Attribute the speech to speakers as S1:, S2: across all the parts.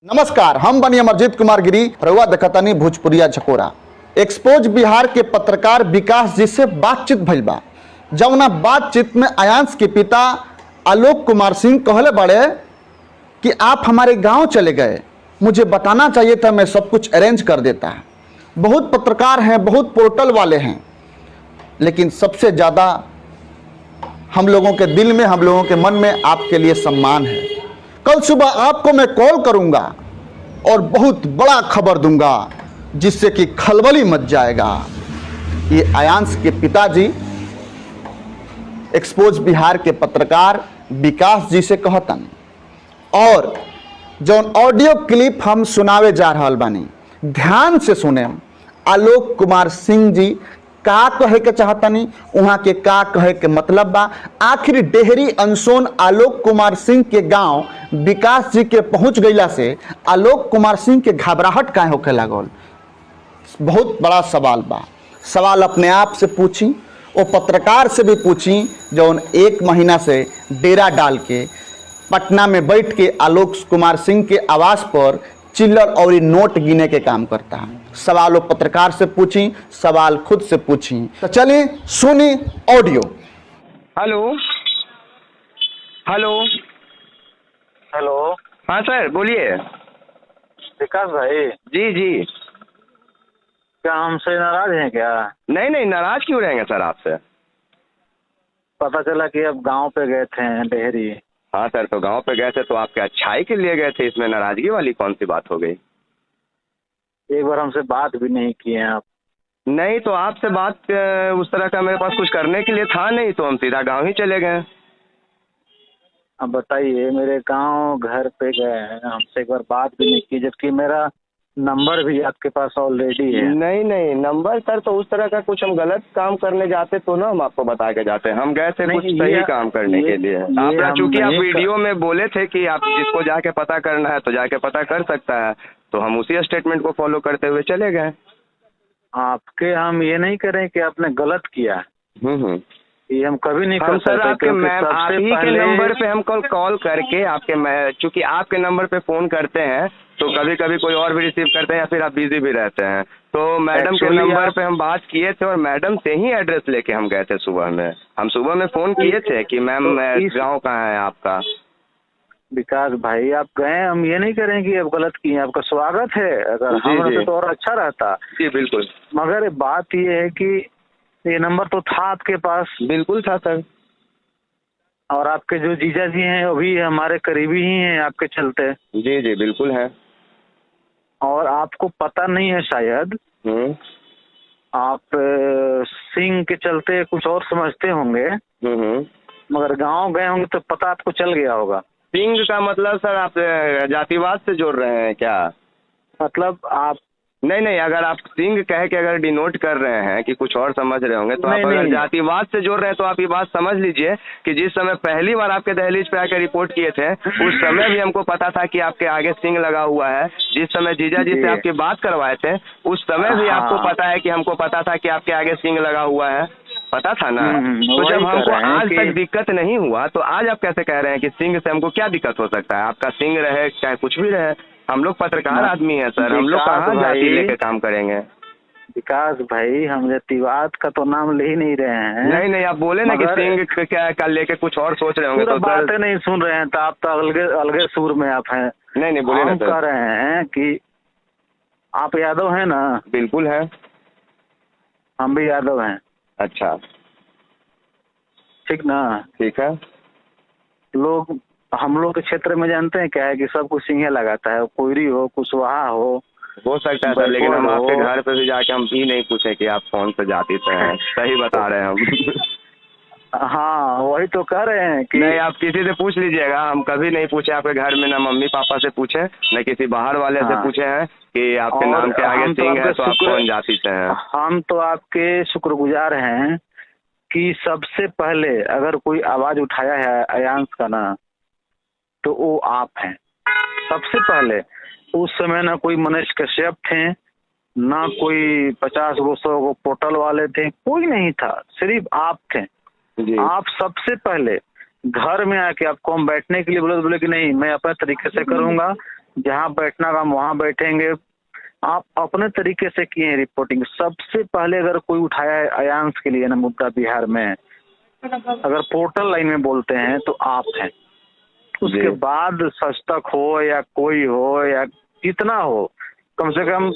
S1: नमस्कार, हम बनी अमरजीत कुमार गिरी, रउआ देखतानी भोजपुरिया झकोरा। एक्सपोज बिहार के पत्रकार विकास जी से बातचीत भइल बा। जौना बातचीत में आयांश के पिता आलोक कुमार सिंह कहले बड़े कि आप हमारे गांव चले गए, मुझे बताना चाहिए था, मैं सब कुछ अरेंज कर देता। बहुत पत्रकार हैं, बहुत पोर्टल वाले हैं, लेकिन सबसे ज़्यादा हम लोगों के दिल में, हम लोगों के मन में आपके लिए सम्मान है। कल सुबह आपको मैं कॉल करूंगा और बहुत बड़ा खबर दूंगा जिससे कि खलबली मच जाएगा। ये आयांश के पिताजी एक्सपोज बिहार के पत्रकार विकास जी से कहतन, और जो ऑडियो क्लिप हम सुनावे जा रहल बानी, ध्यान से सुने। आलोक कुमार सिंह जी का कहे के चाहतनी, वहां के का कहे के मतलब बा। आखिर डेहरी अनसोन आलोक कुमार सिंह के गांव विकास जी के पहुंच गईला से आलोक कुमार सिंह के घबराहट काहे होखे लागल, बहुत बड़ा सवाल बा। सवाल अपने आप से पूछी, वो पत्रकार से भी पूछी जो 1 महीना से डेरा डाल के पटना में बैठ के आलोक कुमार सिंह के आवास पर चिल्लर और नोट गिने के काम करता है। सवाल वो पत्रकार से पूछी, सवाल खुद से पूछी। तो चलिए सुनी ऑडियो।
S2: Hello hello
S3: hello.
S2: हाँ सर बोलिए।
S3: विकास भाई,
S2: जी जी।
S3: क्या हमसे नाराज हैं क्या?
S2: नहीं नहीं, नाराज क्यों रहेंगे सर आपसे।
S3: पता चला कि अब गांव पे गए थे डेहरी।
S2: हाँ सर, तो गांव पे गए थे तो आपके अच्छाई के लिए गए थे, इसमें नाराजगी वाली कौन सी बात हो गई।
S3: एक बार हमसे बात भी नहीं किए हैं आप।
S2: नहीं तो आपसे बात उस तरह का मेरे पास कुछ करने के लिए था नहीं, तो हम सीधा गांव ही चले गए।
S3: अब बताइए, मेरे गांव घर पे गए हैं, हमसे एक बार बात भी नहीं की, जबकि मेरा नंबर भी आपके पास ऑलरेडी है।
S2: नहीं नहीं नंबर सर, तो उस तरह का कुछ हम गलत काम करने जाते तो ना हम आपको बता के जाते। हम गए थे कुछ सही काम करने के लिए। आप चूंकि आप वीडियो में बोले थे कि आप जिसको जाके पता करना है तो जाके पता कर सकता है, तो हम उसी स्टेटमेंट को फॉलो करते हुए चले गए।
S3: आपके हम ये नहीं करें कि आपने गलत किया, ये हम कभी नहीं
S2: हम
S3: कर
S2: सर
S3: सकते,
S2: आपके
S3: क्योंकि
S2: आप ही के नंबर पे हम कॉल करके आपके चूंकि आपके नंबर पे फोन करते हैं तो कभी कभी कोई और भी रिसीव करते हैं या फिर आप बिजी भी रहते हैं, तो मैडम के नंबर पे हम बात किए थे और मैडम से ही एड्रेस लेके हम गए थे। सुबह में हम सुबह में फोन किए थे कि मैम गाँव कहाँ है आपका।
S3: विकास भाई, आप गए, हम ये नहीं करें कि आप गलत किए, आपका स्वागत है। अगर हम रहते तो और अच्छा रहता।
S2: जी बिल्कुल।
S3: मगर बात ये है कि ये नंबर तो था आपके पास।
S2: बिल्कुल था सर।
S3: और आपके जो जीजा जी हैं वो भी हमारे करीबी ही हैं आपके चलते।
S2: जी जी बिल्कुल है।
S3: और आपको पता नहीं है शायद, आप सिंह के चलते कुछ और समझते होंगे, मगर गांव गए होंगे तो पता आपको चल गया होगा।
S2: सिंह का मतलब सर आप जातिवाद से जोड़ रहे हैं क्या?
S3: मतलब आप
S2: नहीं नहीं, अगर आप सिंह कह के अगर डिनोट कर रहे हैं कि कुछ और समझ रहे होंगे तो आप अगर जातिवाद से जोड़ रहे हैं तो आप ये बात समझ लीजिए कि जिस समय पहली बार आपके दहलीज पे आकर रिपोर्ट किए थे उस समय भी हमको पता था कि आपके आगे सिंह लगा हुआ है। जिस समय जीजा जी से आपकी बात करवाए थे उस समय भी आपको पता है कि हमको पता था कि आपके आगे सिंह लगा हुआ है, पता था ना। तो जब हमको आज तक दिक्कत नहीं हुआ तो आज आप कैसे कह रहे हैं कि सिंह से हमको क्या दिक्कत हो सकता है। आपका सिंह रहे चाहे कुछ भी रहे, हम लोग पत्रकार आदमी है सर, हम लोग कहाँ जाति लेके काम करेंगे।
S3: विकास भाई, हम जातिवाद का तो नाम ले ही नहीं रहे हैं।
S2: नहीं नहीं, आप बोले ना कि सिंह क्या लेके कुछ और सोच रहे होंगे तो
S3: बातें नहीं सुन रहे हैं, तो आप तो अलगे सुर में आप हैं।
S2: नहीं नहीं बोले ना
S3: सर। कह रहे हैं कि आप यादव हैं ना?
S2: बिल्कुल है।
S3: हम भी यादव हैं।
S2: अच्छा
S3: ठीक ना? ठीक है। लोग हम लोग के क्षेत्र में जानते हैं क्या है कि सब कुछ सिंह लगाता है, कोयरी हो, कुशवाहा हो
S2: सकता है सर, लेकिन हम आपके घर पे भी जाके हम भी नहीं पूछे कि आप कौन से जाति से हैं। सही बता रहे हैं हम।
S3: हाँ वही तो कह रहे हैं कि
S2: नहीं, आप किसी से पूछ लीजिएगा, हम कभी नहीं पूछे आपके घर में, ना मम्मी पापा से पूछे न किसी बाहर वाले से पूछे हैं कि आपके नाम के आगे सिंह है तो आप कौन जाति से हैं।
S3: हम तो आपके शुक्रगुजार हैं कि सबसे पहले अगर कोई आवाज उठाया है आयांश का ना, तो वो आप हैं सबसे पहले। उस समय ना कोई मनीष कश्यप थे, ना कोई 50 गो 100 गो पोर्टल वाले थे, कोई नहीं था, सिर्फ आप थे। आप सबसे पहले घर में आके आपको हम बैठने के लिए बोले कि नहीं मैं अपने तरीके से करूंगा, जहाँ बैठना का हम वहाँ बैठेंगे। आप अपने तरीके से किए हैं रिपोर्टिंग। सबसे पहले अगर कोई उठाया है अयांश के लिए ना मुद्दा बिहार में, अगर पोर्टल लाइन में बोलते हैं तो आप हैं। उसके बाद सस्तक हो या कोई हो या कितना हो, कम से कम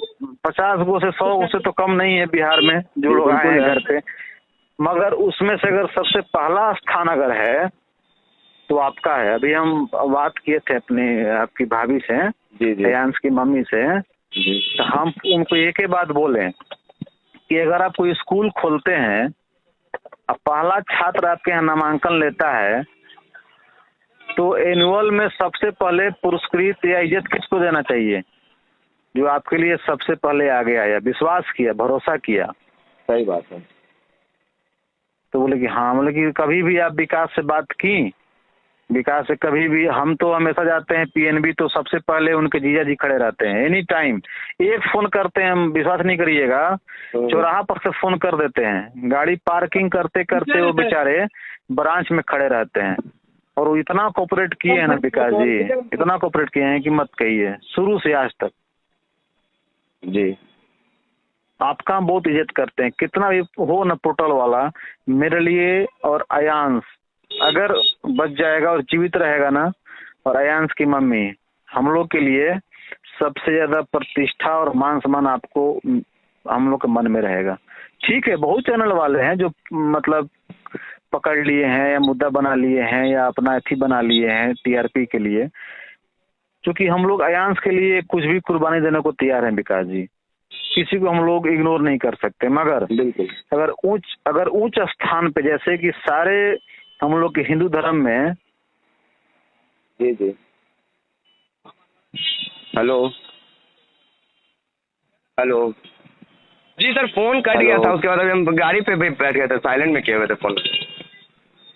S3: 50 गो से 100 गो से तो कम नहीं है बिहार में जो लोग आए हैं घर पे। मगर उसमें से अगर सबसे पहला स्थान अगर है तो आपका है। अभी हम बात किए थे अपनी आपकी भाभी से, अयांश की मम्मी से, तो हम उनको एक ही बात बोले कि अगर आप कोई स्कूल खोलते हैं, अब पहला छात्र आपके यहाँ नामांकन लेता है, तो एनुअल में सबसे पहले पुरस्कृत या इज्जत किसको देना चाहिए? जो आपके लिए सबसे पहले आगे आया, विश्वास किया, भरोसा किया।
S2: सही बात है।
S3: तो बोले कि हाँ, बोले कि कभी भी आप विकास से बात की? विकास से कभी भी, हम तो हमेशा जाते हैं पीएनबी, तो सबसे पहले उनके जीजा जी खड़े रहते हैं एनी टाइम। एक फोन करते हैं, हम विश्वास नहीं करिएगा, चौराहा पर से फोन कर देते हैं। गाड़ी पार्किंग करते करते वो बेचारे ब्रांच में खड़े रहते हैं। और वो इतना कोऑपरेट किए हैं ना विकास जी, इतना कोऑपरेट किए हैं कि मत कहिए, शुरू से आज तक।
S2: जी,
S3: आपका हम बहुत इज्जत करते हैं। कितना भी हो ना पोर्टल वाला, मेरे लिए और अयांश अगर बच जाएगा और जीवित रहेगा ना, और अयांश की मम्मी, हम लोग के लिए सबसे ज्यादा प्रतिष्ठा और मान सम्मान आपको हम लोग के मन में रहेगा। ठीक है, बहुत चैनल वाले हैं जो मतलब पकड़ लिए हैं या मुद्दा बना लिए हैं या अपना अथी बना लिए हैं टीआरपी के लिए, क्योंकि हम लोग अयांश के लिए कुछ भी कुर्बानी देने को तैयार हैं विकास जी। किसी को हम लोग इग्नोर नहीं कर सकते। मगर अगर उच्च स्थान पे, जैसे कि सारे हम लोग के हिंदू धर्म में।
S2: जी जी, हेलो हेलो जी सर, फोन कट गया था, उसके बाद हम गाड़ी पे बैठ गए थे, साइलेंट में किए हुए थे फोन।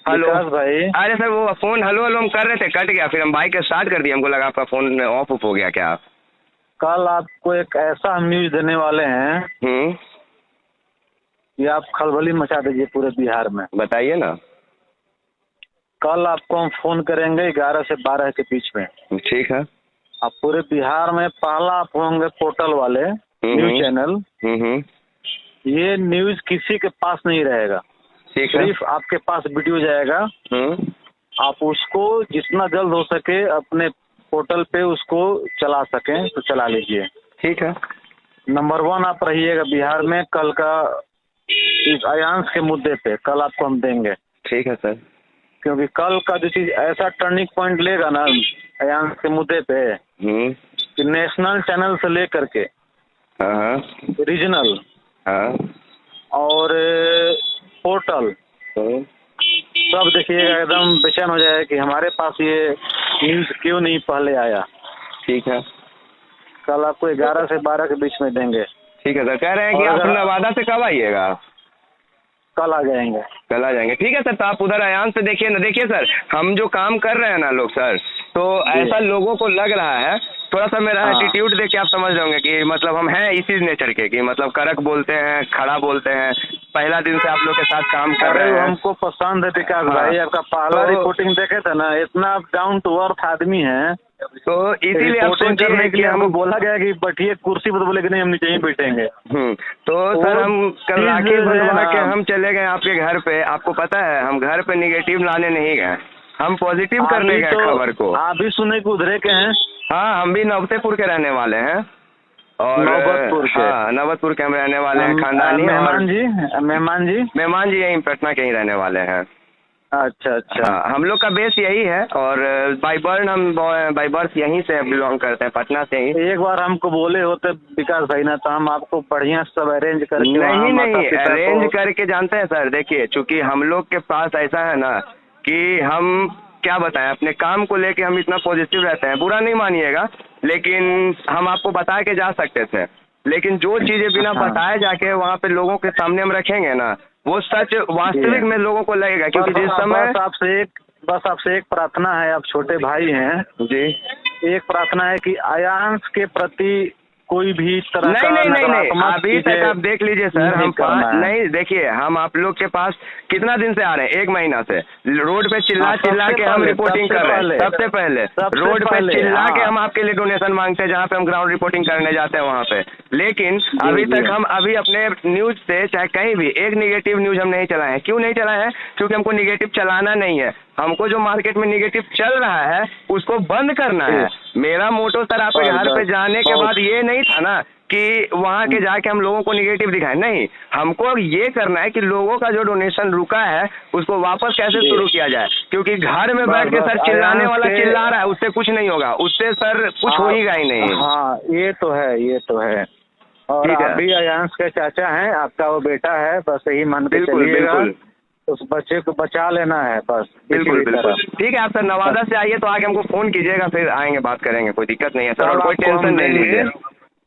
S2: हेलो
S3: भाई,
S2: अरे सर वो फोन हेलो हेलो हम कर रहे थे, कट गया, फिर हम बाइक स्टार्ट कर दिए, हमको लगा आपका फोन ऑफ हो गया क्या।
S3: कल आपको एक ऐसा हम न्यूज देने वाले हैं कि आप खलबली मचा दीजिए पूरे बिहार में।
S2: बताइए ना।
S3: कल आपको हम फोन करेंगे 11 से 12 के बीच में।
S2: ठीक है।
S3: आप पूरे बिहार में पहला आप होंगे पोर्टल वाले न्यूज चैनल। ये न्यूज किसी के पास नहीं रहेगा, सिर्फ आपके पास वीडियो जाएगा। आप उसको जितना जल्द हो सके अपने पोर्टल पे उसको चला सकें तो चला लीजिए।
S2: ठीक है।
S3: नंबर 1 आप रहिएगा बिहार में। कल का इस अयांश के मुद्दे पे कल आपको हम देंगे।
S2: ठीक है सर।
S3: क्योंकि कल का जो चीज ऐसा टर्निंग पॉइंट लेगा ना अयांश के मुद्दे पे, कि नेशनल चैनल से लेकर के रीजनल और पोर्टल सब देखिएगा, एकदम बेचैन हो जाए कि हमारे पास ये न्यूज क्यों नहीं पहले आया।
S2: ठीक है।
S3: कल आपको 11 से 12 के बीच में देंगे।
S2: ठीक है सर। कह रहे हैं कि आप नवादा से कब आइएगा?
S3: कल आ जाएंगे।
S2: कल आ जाएंगे। ठीक है सर, तो आप उधर अयांश से देखिए ना। देखिए सर, हम जो काम कर रहे हैं ना लोग सर, तो ऐसा लोगों को लग रहा है, थोड़ा सा मेरा एटीट्यूड देख के आप समझ जाओगे कि मतलब हम हैं इसी नेचर के, कि मतलब कड़क बोलते हैं, खड़ा बोलते हैं। पहला दिन से आप लोग के साथ काम कर रहे हैं।
S3: हमको पसंद है विकास भाई, आपका पहला रिपोर्टिंग देखे थे ना, इतना डाउन टू अर्थ आदमी है।
S2: तो इसीलिए आप सोचिए कि
S3: हमको बोला गया कि बैठिए कुर्सी पर, बोले कि नहीं हम नीचे ही बैठेंगे।
S2: तो सर हम कल राखी बंधवा के हम चले गए आपके घर पे। आपको पता है हम घर पे निगेटिव लाने नहीं गए, हम पॉजिटिव करने गए खबर को।
S3: आप भी सुने कि उधरे के हैं?
S2: हाँ, हम भी नवतेपुर के रहने वाले हैं। और नवतपुर के हम रहने वाले हैं, खानदानी। मेहमान जी यहीं पटना के ही रहने वाले हैं।
S3: अच्छा।
S2: हम लोग का बेस यही है, और बाय बर्थ यहीं से बिलोंग करते हैं, पटना से ही।
S3: एक बार हमको बोले होते विकास भाई ना, तो हम आपको बढ़िया सब अरेंज करके।
S2: नहीं अरेंज करके जानते हैं सर, देखिए चूंकि हम लोग के पास ऐसा है ना कि हम क्या बताएं, अपने काम को लेके हम इतना पॉजिटिव रहते हैं। बुरा नहीं मानिएगा, लेकिन हम आपको बता के जा सकते थे, लेकिन जो चीजें बिना बताए जाके वहाँ पे लोगों के सामने हम रखेंगे ना, वो सच वास्तविक में लोगों को लगेगा। क्योंकि जिस समय
S3: बस आपसे एक प्रार्थना है, आप छोटे भाई हैं जी, एक प्रार्थना है कि अयांश के प्रति कोई भी तरह
S2: नहीं
S3: का
S2: नहीं नहीं नहीं
S3: नकारात्मक
S2: अभी तक
S3: चीजें
S2: आप देख लीजिए सर,
S3: नहीं
S2: हम
S3: करना है।
S2: नहीं देखिए, हम आप लोग के पास कितना दिन से आ रहे हैं, 1 महीना से रोड पे चिल्ला
S3: हाँ,
S2: चिल्ला
S3: सबसे
S2: के हम
S3: पहले,
S2: रिपोर्टिंग
S3: सबसे
S2: कर रहे हैं।
S3: पहले,
S2: सबसे पहले
S3: सबसे
S2: रोड पे
S3: पहले,
S2: चिल्ला के
S3: हाँ।
S2: हम आपके लिए डोनेशन मांगते हैं, जहाँ पे हम ग्राउंड रिपोर्टिंग करने जाते हैं वहाँ पे। लेकिन अभी
S3: जी।
S2: तक हम अभी अपने न्यूज से चाहे कहीं भी एक निगेटिव न्यूज हम नहीं चलाए हैं। क्यों नहीं चलाए हैं? क्योंकि हमको निगेटिव चलाना नहीं है। हमको जो मार्केट में निगेटिव चल रहा है उसको बंद करना है। मेरा मोटो सर आपके घर पे जाने के बाद ये नहीं था ना कि वहाँ के जाके हम लोगों को निगेटिव दिखाएं। नहीं, हमको ये करना है कि लोगों का जो डोनेशन रुका है उसको वापस कैसे शुरू किया जाए। क्योंकि घर में बैठ के सर चिल्लाने वाला चिल्ला रहा है, उससे कुछ नहीं होगा, उससे सर कुछ होगा ही नहीं।
S3: हाँ, ये तो है, ये तो है। और
S2: ठीक है।
S3: आप भी अयांश के चाचा हैं, आपका वो बेटा है, बस यही मन के
S2: बिल्कुल
S3: चलिएगा।
S2: बिल्कुल
S3: उस बच्चे को बचा लेना है बस।
S2: बिल्कुल
S3: किसी भी
S2: बिल्कुल।
S3: तरह।
S2: ठीक है, आप सर नवादा से आइए तो आके हमको फोन कीजिएगा, फिर आएंगे, बात करेंगे, कोई दिक्कत नहीं है सर, और कोई
S3: आपको हम
S2: टेंशन नहीं
S3: देंगे।
S2: लीजिए।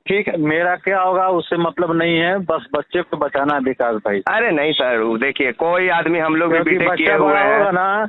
S3: ठीक है, मेरा क्या होगा उससे मतलब नहीं है, बस बच्चे को बचाना है विकास भाई।
S2: अरे नहीं सर, देखिए कोई आदमी, हम लोग भी
S3: क्योंकि
S2: बीटेक किए
S3: बच्चा
S2: हुए
S3: बड़ा होगा
S2: हैं।
S3: ना,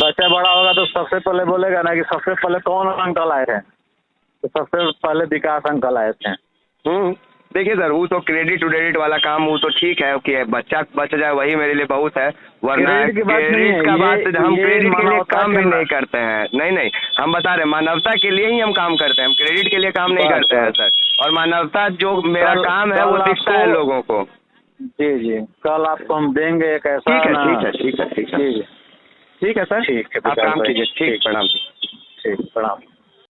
S3: बच्चा बड़ा होगा तो सबसे पहले बोलेगा ना कि सबसे पहले कौन अंकल आए थे, तो सबसे पहले विकास अंकल आए थे।
S2: देखिए सर, वो तो क्रेडिट उडेडिट वाला काम, वो तो ठीक है कि बच्चा बच जाए वही मेरे लिए बहुत है, वरना
S3: क्रेडिट की बात नहीं है,
S2: क्रेडिट का बात हम
S3: ये
S2: क्रेडिट के लिए
S3: मानवता
S2: काम
S3: के
S2: भी
S3: अंदर-
S2: नहीं करते हैं। नहीं नहीं, हम बता रहे हैं मानवता के लिए ही हम काम करते हैं, हम क्रेडिट के लिए काम नहीं
S3: बस,
S2: करते हैं
S3: बस।
S2: सर। और मानवता जो मेरा
S3: कल-
S2: काम है वो
S3: कल
S2: दिखता है
S3: आपको-
S2: लोगों को।
S3: जी जी, कल आपको हम देंगे एक ऐसा
S2: ठीक है
S3: ना-
S2: ठीक है ठीक है ठीक है
S3: जी जी,
S2: ठीक है सर,
S3: ठीक है
S2: आप
S3: विकास
S2: काम
S3: भाई,
S2: कीजिए। ठीक, प्रणाम।
S3: ठीक, प्रणाम।